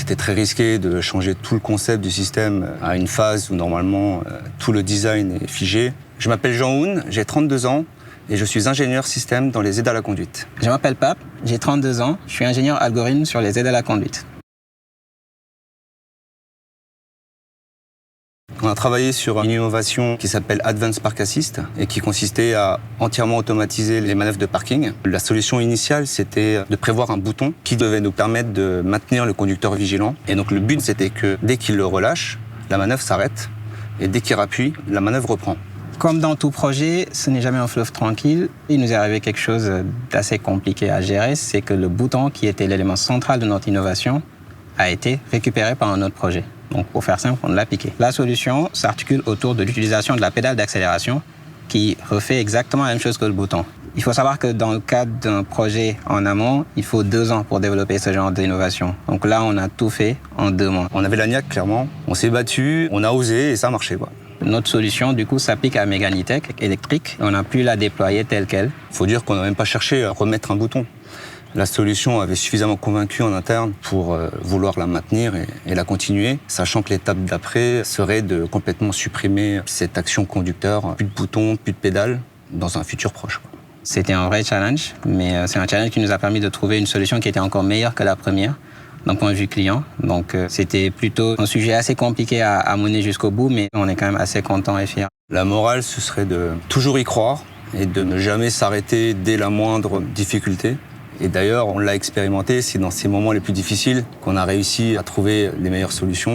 C'était très risqué de changer tout le concept du système à une phase où normalement tout le design est figé. Je m'appelle Jean-Houn, j'ai 32 ans et je suis ingénieur système dans les aides à la conduite. Je m'appelle Pape, j'ai 32 ans, je suis ingénieur algorithme sur les aides à la conduite. On a travaillé sur une innovation qui s'appelle Advanced Park Assist et qui consistait à entièrement automatiser les manœuvres de parking. La solution initiale, c'était de prévoir un bouton qui devait nous permettre de maintenir le conducteur vigilant. Et donc le but, c'était que dès qu'il le relâche, la manœuvre s'arrête et dès qu'il rappuie, la manœuvre reprend. Comme dans tout projet, ce n'est jamais un fleuve tranquille. Il nous est arrivé quelque chose d'assez compliqué à gérer, c'est que le bouton qui était l'élément central de notre innovation a été récupéré par un autre projet. Donc, pour faire simple, on l'a piqué. La solution s'articule autour de l'utilisation de la pédale d'accélération qui refait exactement la même chose que le bouton. Il faut savoir que dans le cadre d'un projet en amont, il faut 2 ans pour développer ce genre d'innovation. Donc là, on a tout fait en 2 mois. On avait la niaque, clairement. On s'est battu, on a osé et ça a marché, quoi. Notre solution, du coup, s'applique à Meganitech électrique. On a pu la déployer telle qu'elle. Il faut dire qu'on n'a même pas cherché à remettre un bouton. La solution avait suffisamment convaincu en interne pour vouloir la maintenir et la continuer, sachant que l'étape d'après serait de complètement supprimer cette action conducteur, plus de boutons, plus de pédales, dans un futur proche. C'était un vrai challenge, mais c'est un challenge qui nous a permis de trouver une solution qui était encore meilleure que la première, d'un point de vue client. Donc c'était plutôt un sujet assez compliqué à mener jusqu'au bout, mais on est quand même assez content et fiers. La morale, ce serait de toujours y croire et de ne jamais s'arrêter dès la moindre difficulté. Et d'ailleurs, on l'a expérimenté, c'est dans ces moments les plus difficiles qu'on a réussi à trouver les meilleures solutions.